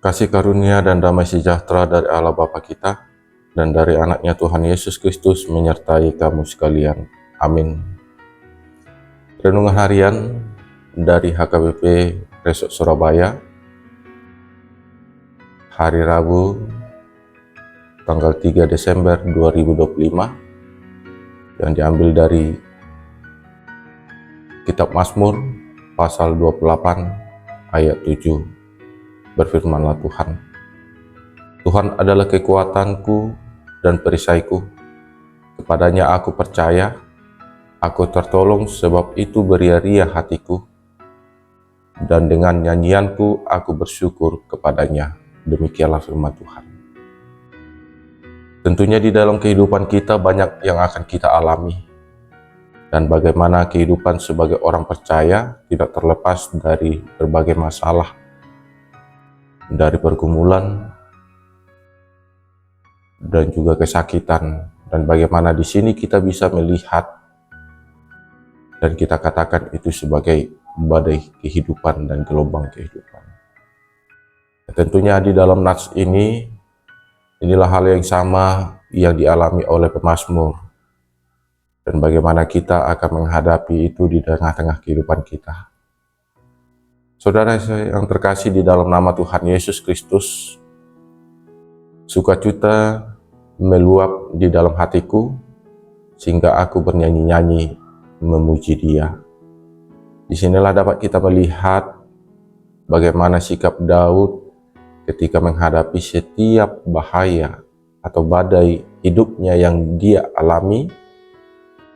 Kasih karunia dan damai sejahtera dari Allah Bapa kita dan dari anaknya Tuhan Yesus Kristus menyertai kamu sekalian. Amin. Renungan harian dari HKBP Resort Surabaya, hari Rabu, tanggal 3 Desember 2025, yang diambil dari Kitab Mazmur pasal 28 ayat 7. Berfirmanlah Tuhan, Tuhan adalah kekuatanku dan perisaiku, kepadanya aku percaya, aku tertolong sebab itu beria-ria hatiku, dan dengan nyanyianku aku bersyukur kepadanya. Demikianlah firman Tuhan. Tentunya di dalam kehidupan kita banyak yang akan kita alami, dan bagaimana kehidupan sebagai orang percaya tidak terlepas dari berbagai masalah, dari pergumulan, dan juga kesakitan, dan bagaimana di sini kita bisa melihat dan kita katakan itu sebagai badai kehidupan dan gelombang kehidupan. Tentunya di dalam nats ini, inilah hal yang sama yang dialami oleh pemazmur, dan bagaimana kita akan menghadapi itu di tengah-tengah kehidupan kita. Saudara yang terkasih di dalam nama Tuhan Yesus Kristus, sukacita meluap di dalam hatiku sehingga aku bernyanyi-nyanyi memuji Dia. Disinilah dapat kita melihat bagaimana sikap Daud ketika menghadapi setiap bahaya atau badai hidupnya yang dia alami,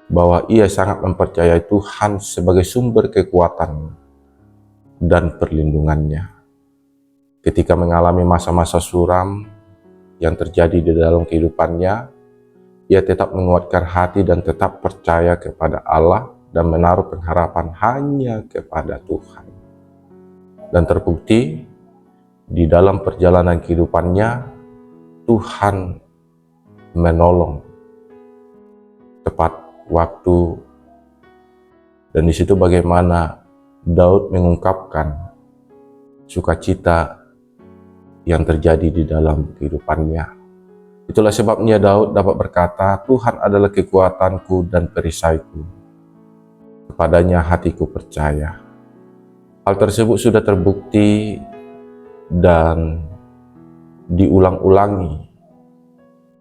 bahwa ia sangat mempercayai Tuhan sebagai sumber kekuatan dan perlindungannya. Ketika mengalami masa-masa suram yang terjadi di dalam kehidupannya, ia tetap menguatkan hati dan tetap percaya kepada Allah dan menaruh pengharapan hanya kepada Tuhan. Dan terbukti di dalam perjalanan kehidupannya, Tuhan menolong tepat waktu. Dan di situ bagaimana Daud mengungkapkan sukacita yang terjadi di dalam kehidupannya. Itulah sebabnya Daud dapat berkata, Tuhan adalah kekuatanku dan perisaiku, kepadanya hatiku percaya. Hal tersebut sudah terbukti dan diulang-ulangi,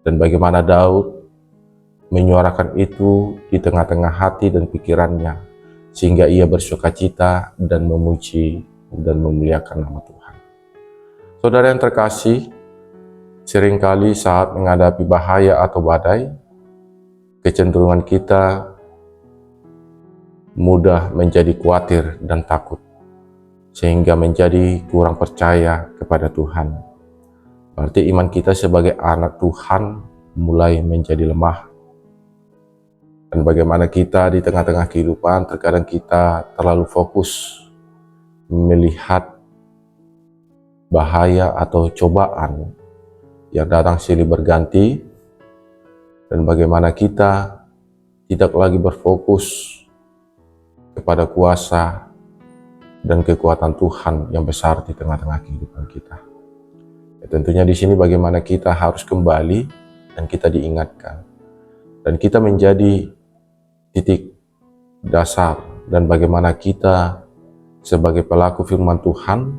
dan bagaimana Daud menyuarakan itu di tengah-tengah hati dan pikirannya, sehingga ia bersukacita dan memuji dan memuliakan nama Tuhan. Saudara yang terkasih, seringkali saat menghadapi bahaya atau badai, kecenderungan kita mudah menjadi khawatir dan takut, sehingga menjadi kurang percaya kepada Tuhan. Berarti iman kita sebagai anak Tuhan mulai menjadi lemah. Dan bagaimana kita di tengah-tengah kehidupan, terkadang kita terlalu fokus melihat bahaya atau cobaan yang datang silih berganti, dan bagaimana kita tidak lagi berfokus kepada kuasa dan kekuatan Tuhan yang besar di tengah-tengah kehidupan kita. Ya, tentunya di sini bagaimana kita harus kembali dan kita diingatkan, dan kita menjadi titik dasar, dan bagaimana kita sebagai pelaku firman Tuhan,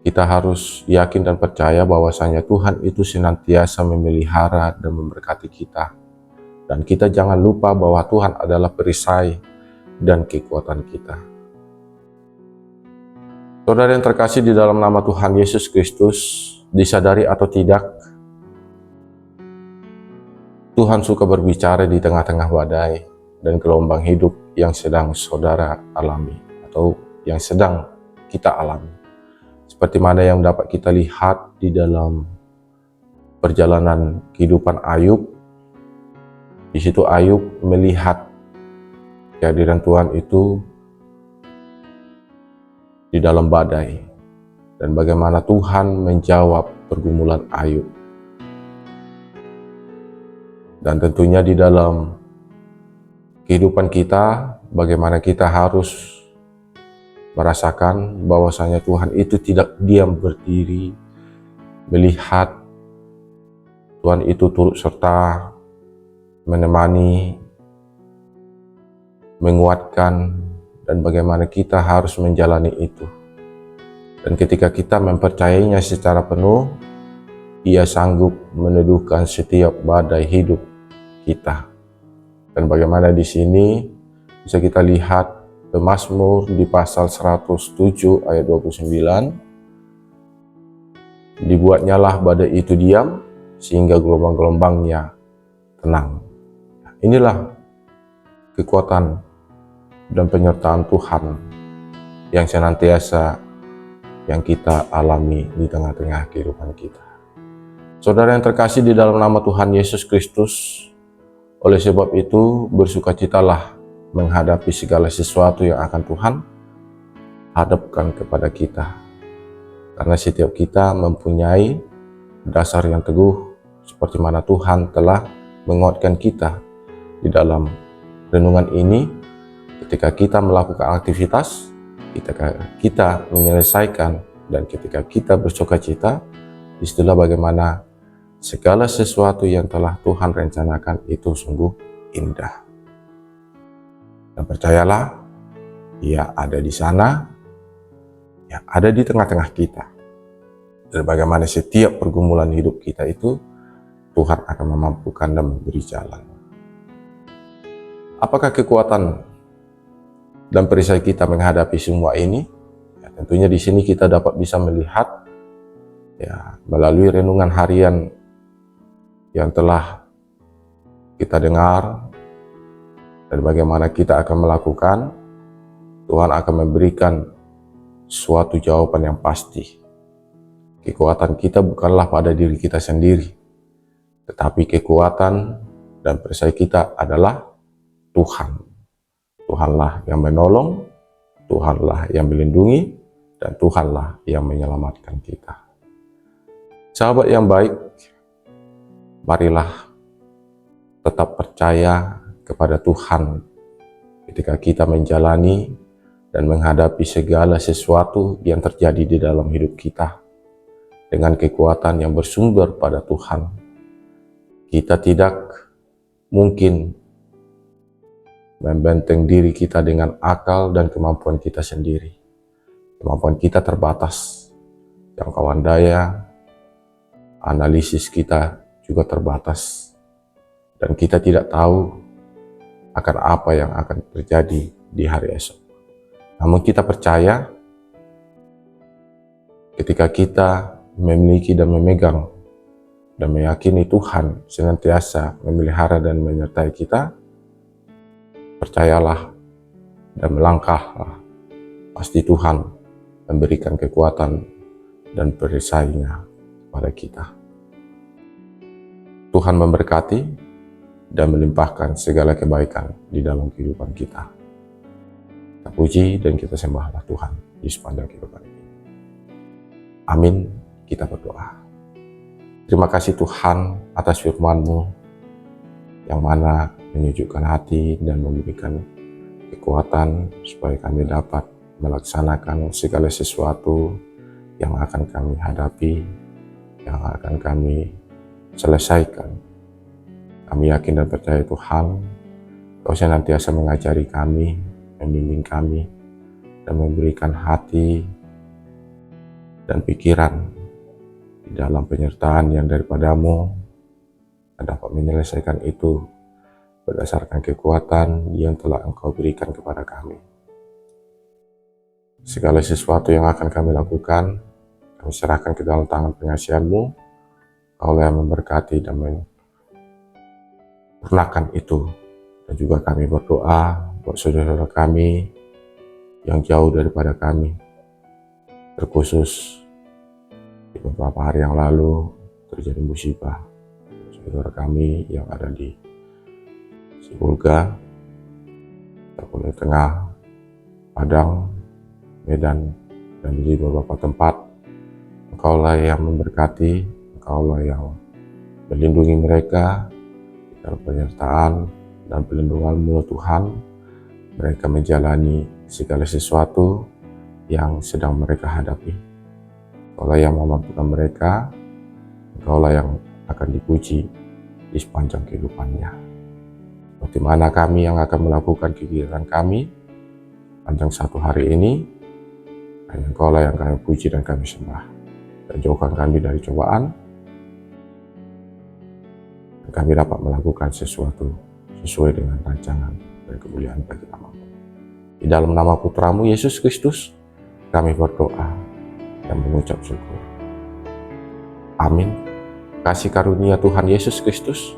kita harus yakin dan percaya bahwasanya Tuhan itu senantiasa memelihara dan memberkati kita. Dan kita jangan lupa bahwa Tuhan adalah perisai dan kekuatan kita. Saudara yang terkasih di dalam nama Tuhan Yesus Kristus, disadari atau tidak, Tuhan suka berbicara di tengah-tengah badai dan gelombang hidup yang sedang saudara alami atau yang sedang kita alami. Seperti mana yang dapat kita lihat di dalam perjalanan kehidupan Ayub. Di situ Ayub melihat kehadiran Tuhan itu di dalam badai, dan bagaimana Tuhan menjawab pergumulan Ayub. Dan tentunya di dalam kehidupan kita, bagaimana kita harus merasakan bahwasanya Tuhan itu tidak diam berdiri, melihat. Tuhan itu turut serta menemani, menguatkan, dan bagaimana kita harus menjalani itu. Dan ketika kita mempercayainya secara penuh, Ia sanggup meneduhkan setiap badai hidup kita. Dan bagaimana di sini bisa kita lihat Pemazmur di pasal 107 ayat 29, dibuatnyalah badai itu diam, sehingga gelombang-gelombangnya tenang. Inilah kekuatan dan penyertaan Tuhan yang senantiasa yang kita alami di tengah-tengah kehidupan kita. Saudara yang terkasih di dalam nama Tuhan Yesus Kristus, oleh sebab itu bersukacitalah menghadapi segala sesuatu yang akan Tuhan hadapkan kepada kita. Karena setiap kita mempunyai dasar yang teguh, seperti mana Tuhan telah menguatkan kita di dalam renungan ini. Ketika kita melakukan aktivitas, ketika kita menyelesaikan, dan ketika kita bersukacita, istilah bagaimana segala sesuatu yang telah Tuhan rencanakan itu sungguh indah. Dan percayalah, Ia ada di sana, Ia ada di tengah-tengah kita. Dan bagaimana setiap pergumulan hidup kita itu, Tuhan akan memampukan dan memberi jalan. Apakah kekuatan dan perisai kita menghadapi semua ini? Ya, tentunya di sini kita dapat bisa melihat ya, melalui renungan harian yang telah kita dengar, dan bagaimana kita akan melakukan. Tuhan akan memberikan suatu jawaban yang pasti. Kekuatan kita bukanlah pada diri kita sendiri, tetapi kekuatan dan perisai kita adalah Tuhan. Tuhanlah yang menolong, Tuhanlah yang melindungi, dan Tuhanlah yang menyelamatkan kita. Sahabat yang baik, marilah tetap percaya kepada Tuhan ketika kita menjalani dan menghadapi segala sesuatu yang terjadi di dalam hidup kita dengan kekuatan yang bersumber pada Tuhan. Kita tidak mungkin membenteng diri kita dengan akal dan kemampuan kita sendiri. Kemampuan kita terbatas, jangkauan daya, analisis kita juga terbatas, dan kita tidak tahu akan apa yang akan terjadi di hari esok. Namun kita percaya ketika kita memiliki dan memegang dan meyakini Tuhan senantiasa memelihara dan menyertai kita, percayalah dan melangkahlah, pasti Tuhan memberikan kekuatan dan perisainya kepada kita. Tuhan memberkati dan melimpahkan segala kebaikan di dalam kehidupan kita. Kita puji dan kita sembahlah Tuhan di sepanjang kehidupan ini. Amin. Kita berdoa. Terima kasih Tuhan atas firman-Mu yang mana menyejukkan hati dan memberikan kekuatan supaya kami dapat melaksanakan segala sesuatu yang akan kami hadapi, yang akan kami selesaikan. Kami yakin dan percaya Tuhan, Kau senantiasa mengajari kami, membimbing kami, dan memberikan hati dan pikiran di dalam penyertaan yang daripada-Mu, dan dapat menyelesaikan itu berdasarkan kekuatan yang telah Engkau berikan kepada kami. Segala sesuatu yang akan kami lakukan, kami serahkan ke dalam tangan pengasihan-Mu. Kaulah yang memberkati dan menyempurnakan itu. Dan juga kami berdoa buat saudara kami yang jauh daripada kami, terkhusus di beberapa hari yang lalu terjadi musibah. Saudara kami yang ada di Sibolga, Tapanuli Tengah, Padang, Medan, dan di beberapa tempat. Engkaulah yang memberkati, Engkaulah yang melindungi mereka dalam penyertaan dan pelindungan-Mu Tuhan. Mereka menjalani segala sesuatu yang sedang mereka hadapi. Engkaulah yang memampukan mereka, Engkaulah yang akan dipuji di sepanjang kehidupannya. Seperti mana kami yang akan melakukan kegiatan kami panjang satu hari ini, hanya Engkaulah yang kami puji dan kami sembah. Dan jauhkan kami dari cobaan, dan kami dapat melakukan sesuatu sesuai dengan rancangan dan kemuliaan bagi nama-Mu. Di dalam nama Putramu Yesus Kristus, kami berdoa dan mengucap syukur. Amin. Kasih karunia Tuhan Yesus Kristus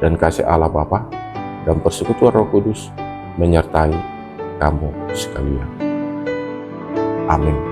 dan kasih Allah Bapa dan persekutuan Roh Kudus menyertai kamu sekalian. Amin.